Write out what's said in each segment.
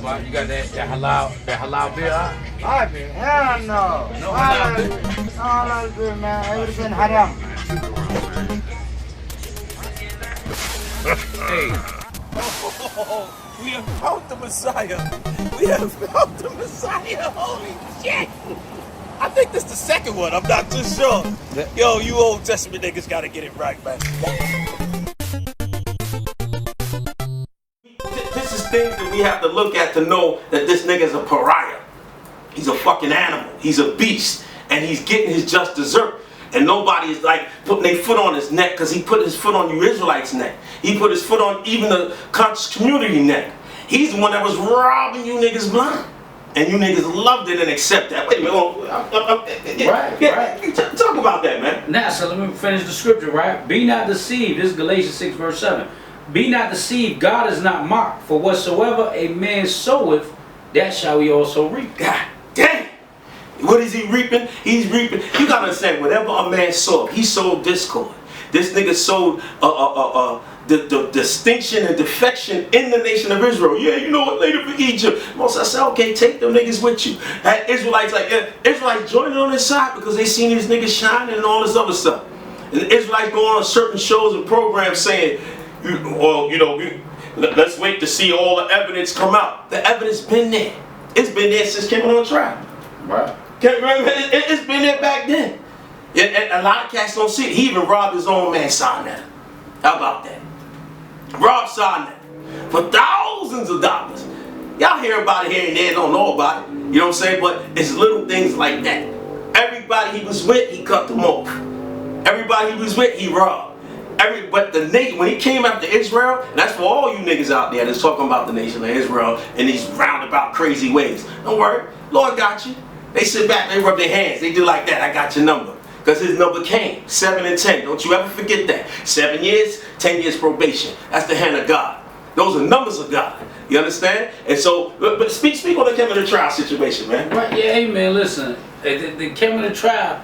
Why you got that halal beer? Halal beer? Hell no. No halal beer. No halal beer, man. Everything haram. Hey. Oh, we have found the Messiah. We have found the Messiah. Holy shit. I think this is the second one. I'm not too sure. Yo, you Old Testament niggas gotta get it right, man. This is things that we have to look at to know that this nigga's a pariah. He's a fucking animal. He's a beast. And he's getting his just dessert. And nobody is like putting their foot on his neck because he put his foot on you Israelites' neck. He put his foot on even the conscious community neck. He's the one that was robbing you niggas blind. And you niggas loved it and accept that. Wait a minute. Right. Talk about that, man. Now, so let me finish the scripture, right? Be not deceived. This is Galatians 6, verse 7. Be not deceived. God is not mocked. For whatsoever a man soweth, that shall he also reap. God damn. What is he reaping? He's reaping. You gotta understand, whatever a man sowed, he sowed discord. This nigga sowed the distinction and defection in the nation of Israel. Yeah, you know what? Later for Egypt. Most I said, okay, take them niggas with you. Had Israelites like Israelites joining on his side because they seen these niggas shining and all this other stuff. And the Israelites go on certain shows and programs saying, let's wait to see all the evidence come out. The evidence been there. It's been there since Kemet on trial. Right. It's been there back then. And a lot of cats don't see it. He even robbed his own man, Sinai. How about that? Robbed Sinai for thousands of dollars. Y'all hear about it here and there, don't know about it. You know what I'm saying? But it's little things like that. Everybody he was with, he cut them off. Everybody he was with, he robbed. But the nation, when he came after Israel, and that's for all you niggas out there that's talking about the nation of Israel in these roundabout crazy ways. Don't worry, Lord got you. They sit back, they rub their hands, they do like that, I got your number. Because his number came, 7 and 10. Don't you ever forget that. 7 years, 10 years probation. That's the hand of God. Those are numbers of God. You understand? And so, but speak on the Kemet trial situation, man. Right, yeah, hey man, listen. The Kemet trial,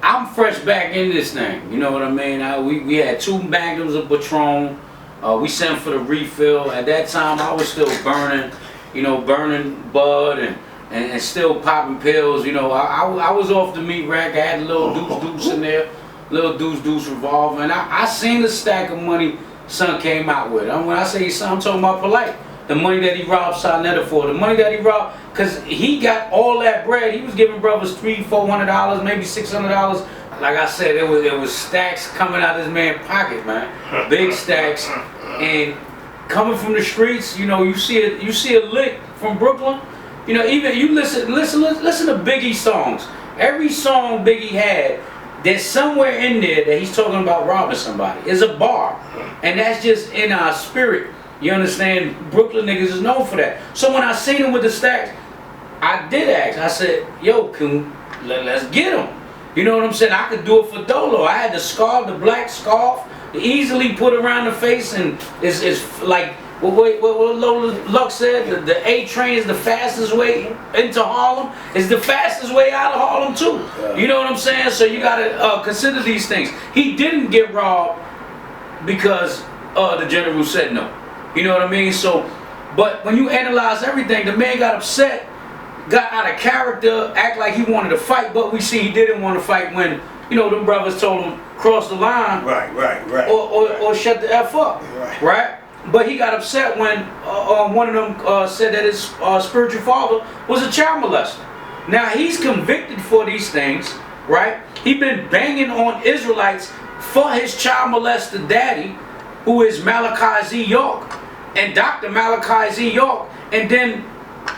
I'm fresh back in this thing. You know what I mean? We had 2 magnums of Patron. We sent for the refill. At that time, I was still burning bud and still popping pills. You know, I was off the meat rack. I had a little deuce in there, little deuce revolver, and I seen the stack of money son came out with. And when I say son, I'm talking about Polight. The money that he robbed Sarnetta for, the money that he robbed, because he got all that bread. He was giving brothers $300-400, maybe $600. Like I said, it was stacks coming out of this man's pocket, man. Big stacks, and coming from the streets. You know, you see a lick from Brooklyn. You know, even you listen to Biggie's songs. Every song Biggie had, there's somewhere in there that he's talking about robbing somebody. It's a bar, and that's just in our spirit. You understand? Brooklyn niggas is known for that. So when I seen him with the stacks, I did ask. I said, "Yo, let's get him." You know what I'm saying? I could do it for Dolo. I had the scarf, the black scarf, easily put around the face, and it's like what Lola Luck said. The A train is the fastest way into Harlem. It's the fastest way out of Harlem too. You know what I'm saying? So you gotta consider these things. He didn't get robbed because the general said no. You know what I mean? So, but when you analyze everything, the man got upset, got out of character, act like he wanted to fight, but we see he didn't want to fight when, you know, them brothers told him cross the line, right, or shut the F up, right? But he got upset when one of them said that his spiritual father was a child molester. Now he's convicted for these things, right? He been banging on Israelites for his child molester daddy, who is Malachi Z. York, and Dr. Malachi Z. York, and then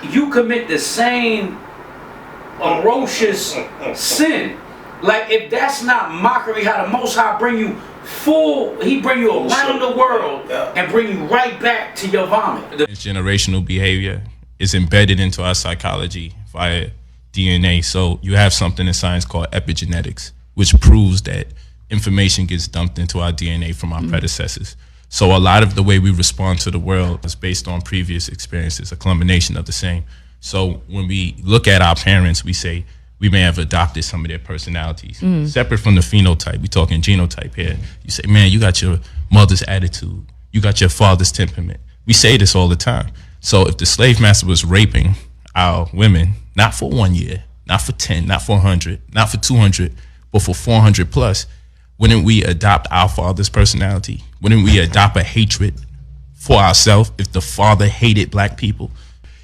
you commit the same ferocious sin. Like, if that's not mockery, how the Most High bring you he bring you around the world and bring you right back to your vomit. Intergenerational behavior is embedded into our psychology via DNA. So you have something in science called epigenetics, which proves that information gets dumped into our DNA from our predecessors. So a lot of the way we respond to the world is based on previous experiences, a culmination of the same. So when we look at our parents, we say we may have adopted some of their personalities. Separate from the phenotype, we talking genotype here. You say, man, you got your mother's attitude. You got your father's temperament. We say this all the time. So if the slave master was raping our women, not for 1 year, not for 10, not for 100, not for 200, but for 400 plus, wouldn't we adopt our father's personality? Wouldn't we adopt a hatred for ourselves if the father hated black people?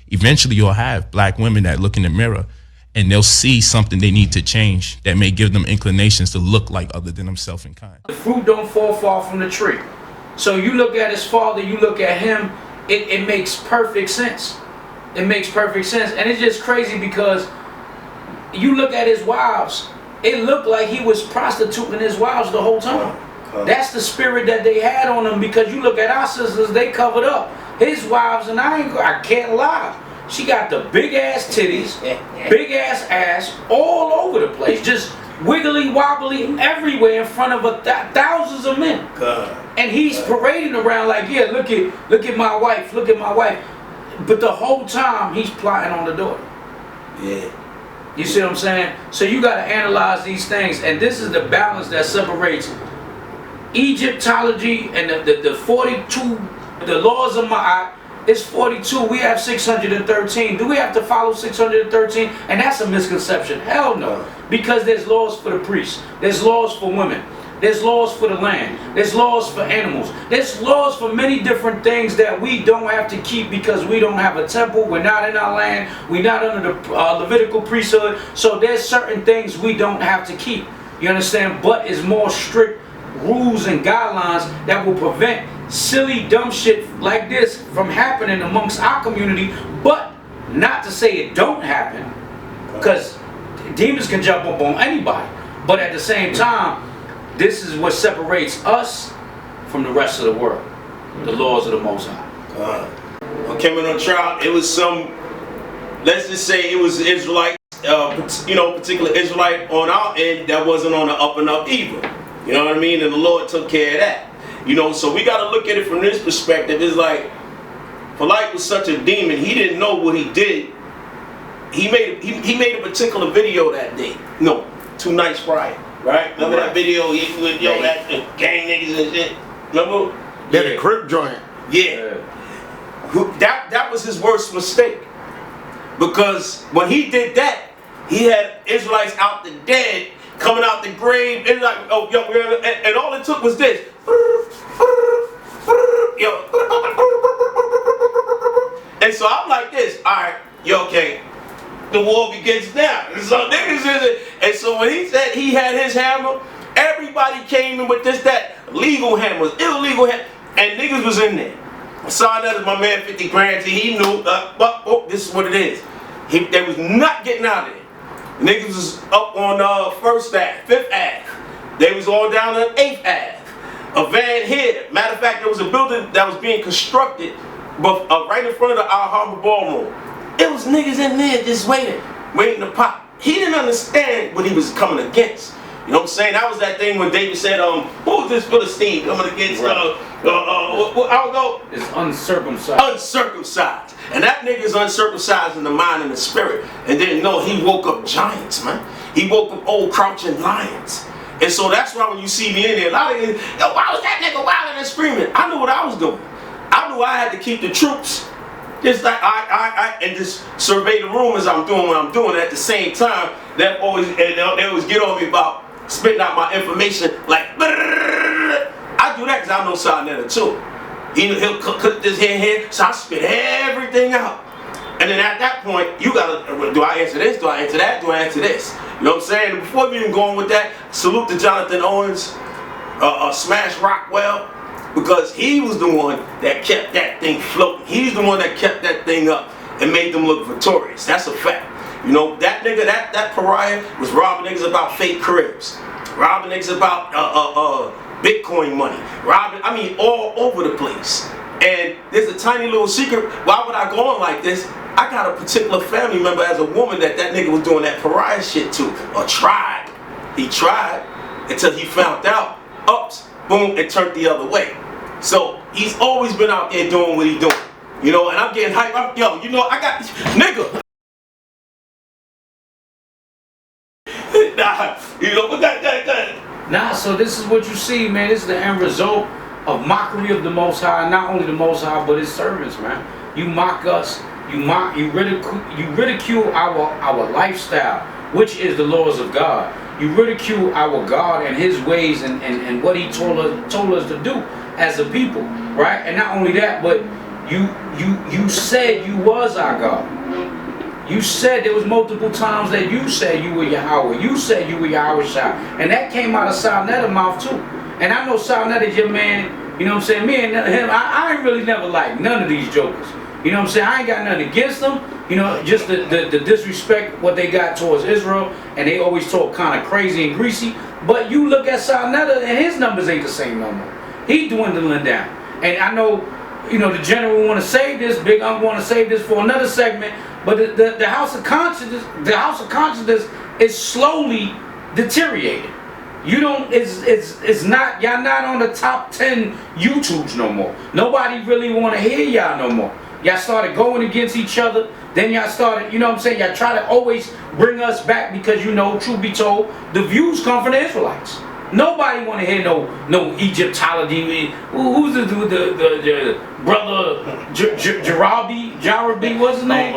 Eventually you'll have black women that look in the mirror and they'll see something they need to change that may give them inclinations to look like other than themselves in kind. The fruit don't fall far from the tree. So you look at his father, you look at him, it makes perfect sense. It makes perfect sense. And it's just crazy because you look at his wives, it looked like he was prostituting his wives the whole time. That's the spirit that they had on them, because you look at our sisters, they covered up. His wives, and I can't lie, she got the big ass titties, big ass all over the place, just wiggly wobbly everywhere in front of thousands of men. And he's parading around like, yeah, look at my wife, look at my wife. But the whole time he's plotting on the daughter. Yeah. You see what I'm saying? So you got to analyze these things, and this is the balance that separates Egyptology and the 42, the laws of Ma'at. It's 42. We have 613. Do we have to follow 613? And that's a misconception. Hell no. Because there's laws for the priests. There's laws for women. There's laws for the land. There's laws for animals. There's laws for many different things that we don't have to keep because we don't have a temple. We're not in our land. We're not under the Levitical priesthood. So there's certain things we don't have to keep. You understand? But it's more strict rules and guidelines that will prevent silly, dumb shit like this from happening amongst our community. But not to say it don't happen, because demons can jump up on anybody. But at the same time, this is what separates us from the rest of the world. The laws of the Most High. On Kemet on trial, it was some, let's just say it was Israelite, particular Israelite on our end that wasn't on the up and up either. You know what I mean? And the Lord took care of that. You know, so we got to look at it from this perspective. It's like, Polight was such a demon, he didn't know what he did. He made a particular video that day. No, 2 nights prior. Right? Remember that video? He with that gang niggas and shit. Remember? They're the Crip joint. Yeah. That was his worst mistake. Because when he did that, he had Israelites out the dead, coming out the grave, and like, oh, yo, and all it took was this. And so I'm like this, alright, yo, okay. The war begins now. So niggas is it. And so when he said he had his hammer, everybody came in with that legal hammers, illegal hammers, and niggas was in there. I saw that as my man 50 grand. He knew, this is what it is. They was not getting out of there. Niggas was up on 1st Ave, 5th Ave. They was all down on 8th Ave. A van here. Matter of fact, there was a building that was being constructed, but right in front of the Al Harbor Ballroom. It was niggas in there just waiting to pop. He didn't understand what he was coming against. You know what I'm saying? That was that thing when David said, who was this Philistine coming against, I don't know. It's uncircumcised. Uncircumcised. And that nigga's uncircumcised in the mind and the spirit. And didn't know he woke up giants, man. He woke up old crouching lions. And so that's why when you see me in there, a lot of niggas, yo, why was that nigga wilding and screaming? I knew what I was doing. I knew I had to keep the troops. Just like and just survey the room as I'm doing what I'm doing. At the same time, they always get on me about spitting out my information like, I do that because I know Sarnetta too. He'll cook this here, so I spit everything out. And then at that point, you gotta, do I answer this? Do I answer that? Do I answer this? You know what I'm saying? And before we even go on with that, salute to Jonathan Owens, Smash Rockwell. Because he was the one that kept that thing floating. He's the one that kept that thing up and made them look victorious. That's a fact. You know, that nigga, that pariah was robbing niggas about fake cribs. Robbing niggas about Bitcoin money. Robbing, all over the place. And there's a tiny little secret. Why would I go on like this? I got a particular family member as a woman that nigga was doing that pariah shit to. Or tried. He tried until he found out. Ups, boom, it turned the other way. So he's always been out there doing what he's doing. You know, and I'm getting hyped. I got this nigga. Nah, so this is what you see, man. This is the end result of mockery of the Most High. Not only the Most High, but his servants, man. You mock us. You ridicule our lifestyle, which is the laws of God. You ridicule our God and His ways and what He told us to do as a people, right? And not only that, but you said you was our God. You said there was multiple times that you said you were Yahweh. You said you were Hashar, and that came out of Sarnetta's mouth too. And I know Sarnetta is your man. You know what I'm saying? Me and him, I ain't really never liked none of these jokers. You know what I'm saying? I ain't got nothing against them. You know, just the disrespect what they got towards Israel, and they always talk kind of crazy and greasy. But you look at Sarnetta, and his numbers ain't the same no more. He dwindling down. And I know, you know, the general want to save this, Big Unc want to save this for another segment. But the House of Consciousness is slowly deteriorating. You don't, it's not, y'all not on the top 10 YouTubes no more. Nobody really want to hear y'all no more. Y'all started going against each other. Then y'all started, you know what I'm saying? Y'all try to always bring us back because, you know, truth be told, the views come from the Israelites. Nobody want to hear no Egyptology. Who's the brother Jarabi? What's his name?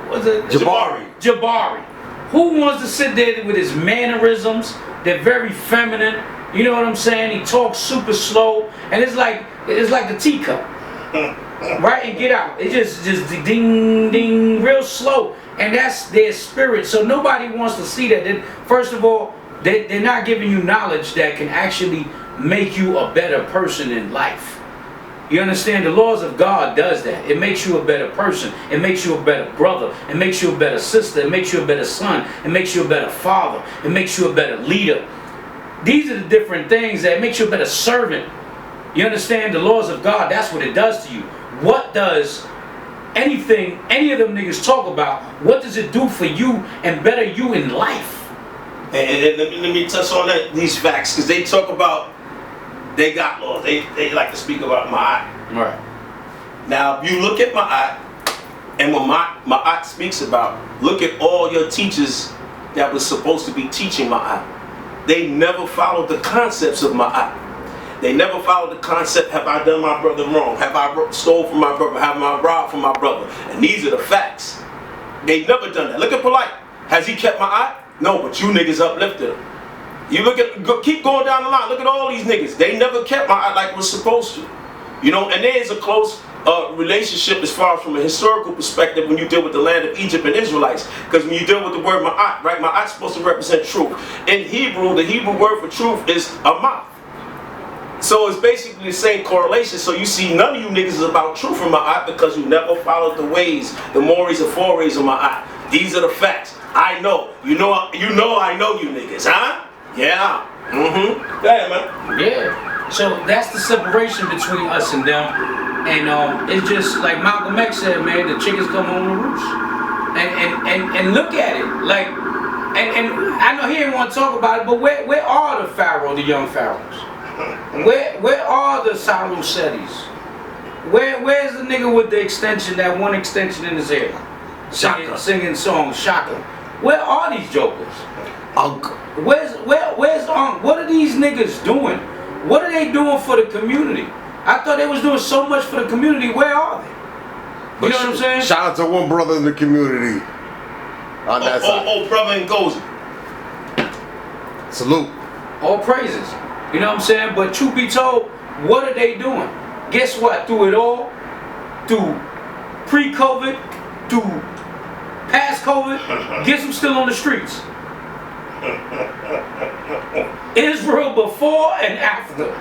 What's it? Jabari. Who wants to sit there with his mannerisms? They're very feminine. You know what I'm saying? He talks super slow, and it's like the teacup. Right, and get out. It's just ding ding real slow, and that's their spirit. So nobody wants to see that. First of all, they're not giving you knowledge that can actually make you a better person in life. You understand? The laws of God does that. It makes you a better person. It makes you a better brother. It makes you a better sister. It makes you a better son. It makes you a better father. It makes you a better leader. These are the different things that makes you a better servant. You understand? The laws of God, that's what it does to you. What does any of them niggas talk about, what does it do for you and better you in life? And let me touch on these facts, because they talk about, they got laws. They like to speak about Ma'at. Right. Now, if you look at Ma'at, and when Ma'at speaks about, look at all your teachers that was supposed to be teaching Ma'at. They never followed the concepts of Ma'at. They never followed the concept, have I done my brother wrong? Have I stole from my brother? Have I robbed from my brother? And these are the facts. They never done that. Look at Polight. Has he kept Ma'at? No, but you niggas uplifted him. You look at, keep going down the line. Look at all these niggas. They never kept Ma'at like it was supposed to. You know, and there is a close relationship as far as from a historical perspective when you deal with the land of Egypt and Israelites. Because when you deal with the word Ma'at, right? Ma'at's supposed to represent truth. In Hebrew, the Hebrew word for truth is Amath. So it's basically the same correlation. So you see none of you niggas is about truth from Ma'at because you never followed the ways, the mores and forays of Ma'at. These are the facts. I know. You know I know you niggas, huh? Yeah. Mm-hmm. Go ahead, man. Yeah. So that's the separation between us and them. And it's just like Malcolm X said, man, the chickens come home to roost. And look at it. Like, and I know he didn't want to talk about it, but where are the Pharaoh, the young Pharaohs? Where are the Sarusetis? Where's the nigga with the extension, that one extension in his hair? Singing songs, Shaka. Where are these jokers? Uncle. Where's Unc? What are these niggas doing? What are they doing for the community? I thought they was doing so much for the community. Where are they? You know what I'm saying? Shout out to one brother in the community on that side. Oh, brother in Gozi. Salute. All praises. You know what I'm saying? But truth be told, what are they doing? Guess what? Through it all, through pre-COVID, through past COVID, guess who's still on the streets? Israel before and after.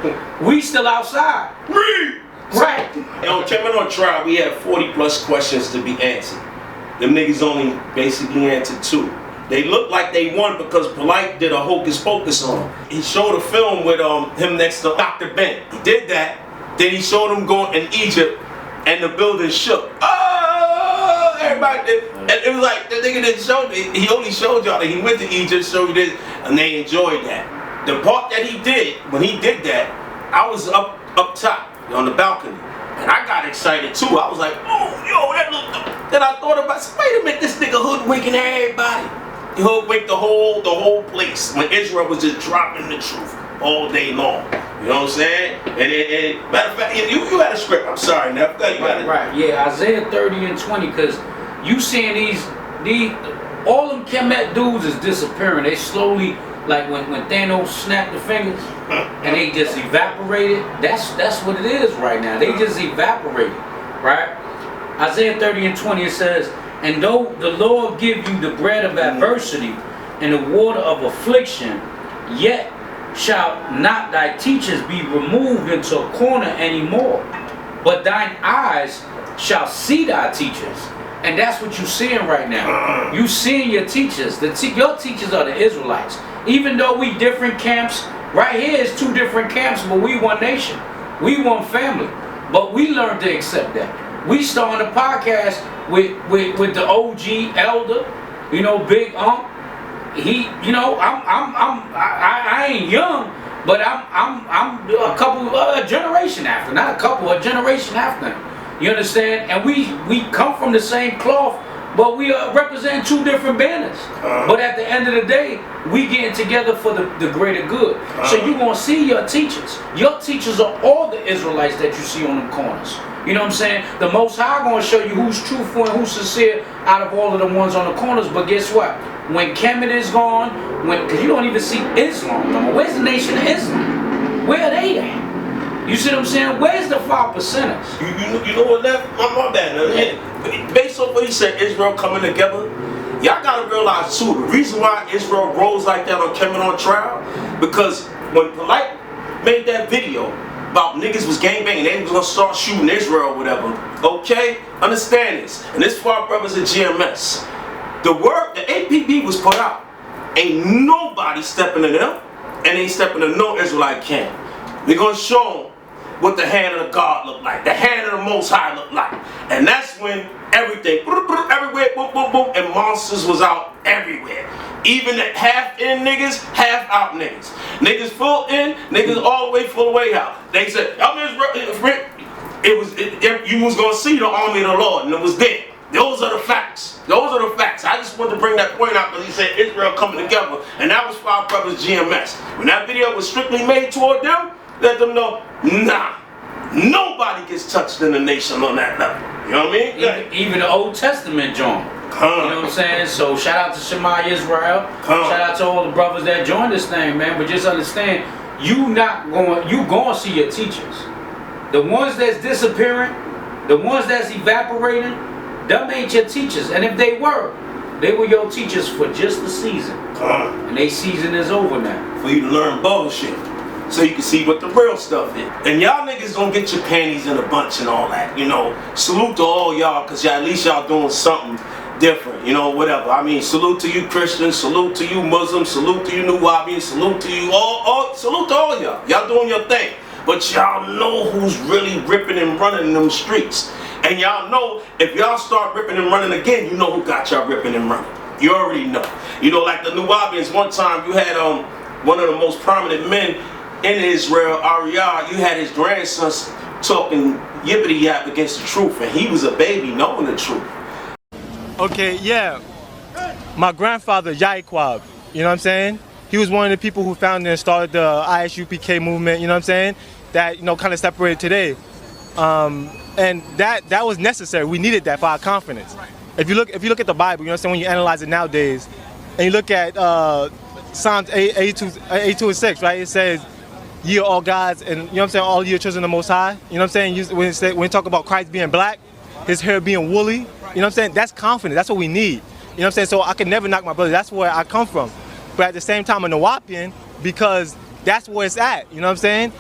We still outside. Right. On Kemet on trial, we had 40 plus questions to be answered. Them niggas only basically answered 2. They looked like they won because Polight did a hocus pocus on them. He showed a film with him next to Dr. Ben. He did that. Then he showed him going in Egypt and the building shook. Oh, everybody did. And it was like, the nigga didn't show me. He only showed y'all that he went to Egypt, showed you this, and they enjoyed that. The part that he did, when he did that, I was up top on the balcony. And I got excited too. I was like, oh, yo, that looked good. Then I thought about, wait a minute, this nigga hoodwinking everybody. He hoodwinked the whole place when Israel was just dropping the truth all day long. You know what I'm saying? And matter of fact, you had a script. I'm sorry, Neff. Right. Yeah, Isaiah 30 and 20, because you seeing these all them Kemet dudes is disappearing. They slowly, like when Thanos snapped the fingers and they just evaporated. That's what it is right now. They just evaporated, right? Isaiah 30 and 20, it says, and though the Lord give you the bread of adversity and the water of affliction, yet shall not thy teachers be removed into a corner anymore, but thine eyes shall see thy teachers. And that's what you're seeing right now. You seeing your teachers. Your teachers are the Israelites. Even though we different camps, right here is two different camps, but we one nation. We one family. But we learned to accept that. We started a podcast with the OG elder, you know, Big He, you know, I ain't young, but I'm a couple, a generation after, not a couple, a generation after. You understand? And we come from the same cloth, but we represent two different banners. But at the end of the day, we getting together for the greater good. So you gonna see your teachers. Your teachers are all the Israelites that you see on them corners. You know what I'm saying? The Most High gonna show you who's truthful and who's sincere out of all of the ones on the corners. But guess what? When Kemet is gone, because you don't even see Islam no more. Where's the Nation of Islam? Where are they at? You see what I'm saying? Where's the 5%ers? You know what, that my bad. Yeah. Based on what he said, Israel coming together, y'all gotta realize too, the reason why Israel rose like that on Kemet on trial, because when Polight made that video about niggas was gangbanging, they was gonna start shooting Israel or whatever. Okay? Understand this. And this for our brothers at GMS. The APB was put out. Ain't nobody stepping to them, and ain't stepping to no Israelite camp. We're gonna show them what the hand of the God looked like, the hand of the Most High looked like. And that's when everything, everywhere, boom, boom, boom, and monsters was out everywhere. Even the half in niggas, half out niggas. Niggas full in, niggas all the way full way out. They said, you was gonna see the army of the Lord, and it was there. Those are the facts. Those are the facts. I just wanted to bring that point out because he said Israel coming together, and that was for our brothers GMS. When that video was strictly made toward them, let them know, nah, nobody gets touched in the nation on that level. You know what I mean? Even the Old Testament joint. You know what I'm saying? So shout out to Shema Israel. Shout out to all the brothers that joined this thing, man. But just understand, you gonna see your teachers. The ones that's disappearing, the ones that's evaporating, them ain't your teachers. And if they were your teachers for just the season. And they season is over now. For you to learn bullshit. So you can see what the real stuff is. And y'all niggas don't get your panties in a bunch and all that, you know. Salute to all y'all, because at least y'all doing something different, you know, whatever. I mean, salute to you Christians, salute to you Muslims, salute to you Nuwabians, salute to you salute to all y'all. Y'all doing your thing. But y'all know who's really ripping and running in them streets. And y'all know, if y'all start ripping and running again, you know who got y'all ripping and running. You already know. You know, like the Nuwabians, one time you had one of the most prominent men in Israel, Ariyah, you had his grandson talking yippity yap against the truth, and he was a baby knowing the truth. Okay, yeah. My grandfather, Yaikwab, you know what I'm saying? He was one of the people who founded and started the ISUPK movement, you know what I'm saying? That, you know, kind of separated today. And that was necessary. We needed that for our confidence. If you look at the Bible, you know what I'm saying, when you analyze it nowadays, and you look at Psalms 82 and 6, right? It says, ye are all gods, and you know what I'm saying, all ye are children of the Most High. You know what I'm saying? When you talk about Christ being black, his hair being woolly, you know what I'm saying? That's confidence. That's what we need. You know what I'm saying? So I could never knock my brother. That's where I come from. But at the same time, I'm a Nawapian because that's where it's at. You know what I'm saying?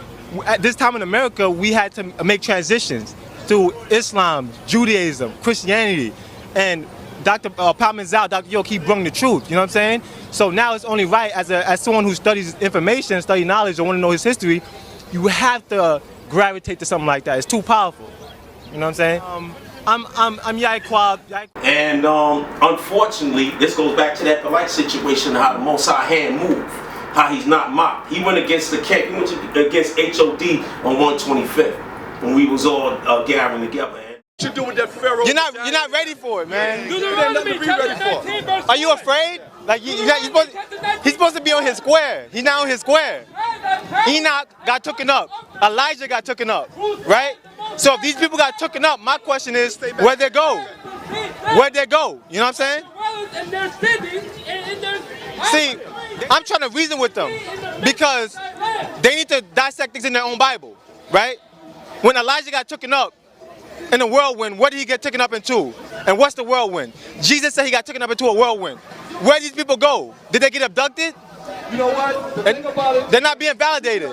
At this time in America, we had to make transitions through Islam, Judaism, Christianity, and Dr. Palmanzal, Dr. Yo, keep bringing the truth. You know what I'm saying? So now it's only right, as someone who studies information, study knowledge, or want to know his history, you have to gravitate to something like that. It's too powerful. You know what I'm saying? I'm Yaikwab. And unfortunately, this goes back to that Polight situation, how the Most High hand moved, how he's not mocked. He went against the camp. He went against HOD on 125th when we was all gathering together. You're not ready for it, man. You're not ready for it. Are you afraid? Like he's supposed to be on his square. He's not on his square. Enoch got taken up. Elijah got taken up, right? So if these people got taken up, my question is, where'd they go? Where'd they go? You know what I'm saying? See, I'm trying to reason with them because they need to dissect things in their own Bible, right? When Elijah got taken up in a whirlwind, what did he get taken up into? And what's the whirlwind? Jesus said he got taken up into a whirlwind. Where did these people go? Did they get abducted? You know what? The thing about it, they're not being validated.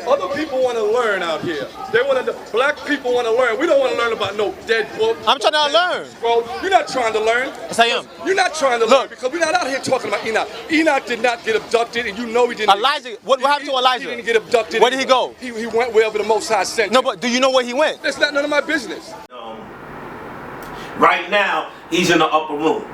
Other people want to learn out here. They want to. Black people want to learn. We don't want to learn about no dead book. I'm trying to learn. Bro, you're not trying to learn. Yes, I am. You're not trying to learn because we're not out here talking about Enoch. Enoch did not get abducted, and you know he didn't. Elijah, what happened to Elijah? He didn't get abducted. Where did he go? He went wherever the Most High sent him. No, but do you know where he went? That's not none of my business. Right now, he's in the upper room,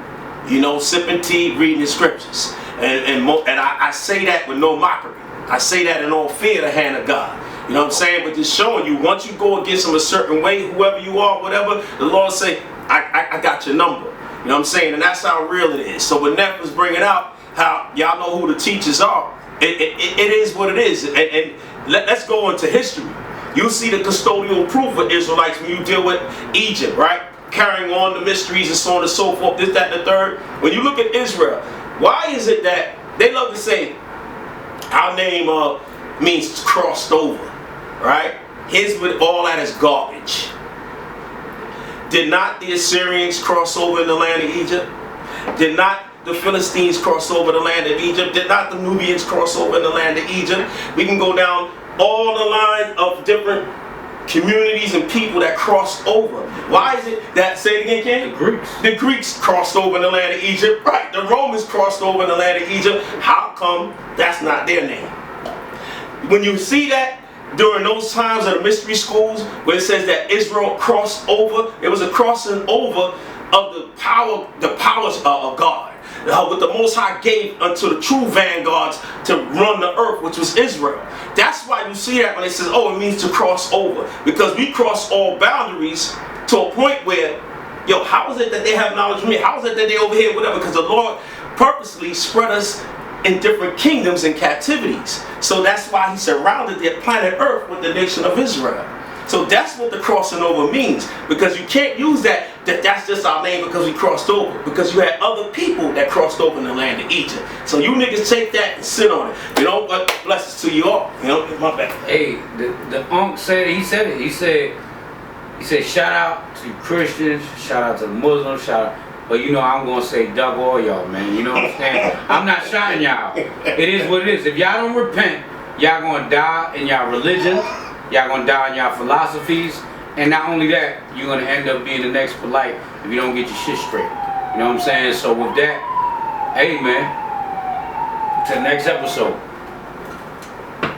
you know, sipping tea, reading his scriptures. And I say that with no mockery. I say that in all fear of the hand of God. You know what I'm saying? But just showing you, once you go against him a certain way, whoever you are, whatever, the Lord say, I got your number. You know what I'm saying? And that's how real it is. So when Neff was bringing out how y'all know who the teachers are, it is what it is. And let's go into history. You see the custodial proof of Israelites when you deal with Egypt, right? Carrying on the mysteries and so on and so forth, this, that, and the third. When you look at Israel, why is it that they love to say our name means crossed over, right? Here's what all that is garbage. Did not the Assyrians cross over in the land of Egypt? Did not the Philistines cross over the land of Egypt? Did not the Nubians cross over in the land of Egypt? We can go down all the line of different communities and people that crossed over. Why is it that, say it again, Ken? The Greeks. The Greeks crossed over in the land of Egypt. Right, the Romans crossed over in the land of Egypt. How come that's not their name? When you see that during those times of the mystery schools where it says that Israel crossed over, it was a crossing over of the powers of God. What the Most High gave unto the true vanguards to run the earth, which was Israel. That's why you see that when it says, oh, it means to cross over. Because we cross all boundaries to a point where, yo, how is it that they have knowledge of me? How is it that they over here, whatever? Because the Lord purposely spread us in different kingdoms and captivities. So that's why he surrounded the planet earth with the nation of Israel. So that's what the crossing over means, because you can't use that's just our name because we crossed over, because you had other people that crossed over in the land of Egypt. So you niggas take that and sit on it. You know, but blessings to you all. You know, my bad. Hey, the Unc said it. He said shout out to Christians, shout out to the Muslims, shout out. But you know, I'm gonna say duck all y'all, man. You know what I'm saying? I'm not shouting y'all. It is what it is. If y'all don't repent, y'all gonna die in y'all religion. Y'all gonna die in y'all philosophies, and not only that, you're gonna end up being the next Polight if you don't get your shit straight. You know what I'm saying? So with that, hey man, to the next episode.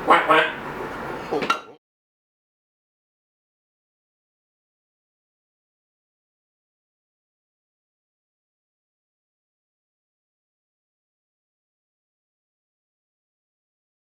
Whack, whack.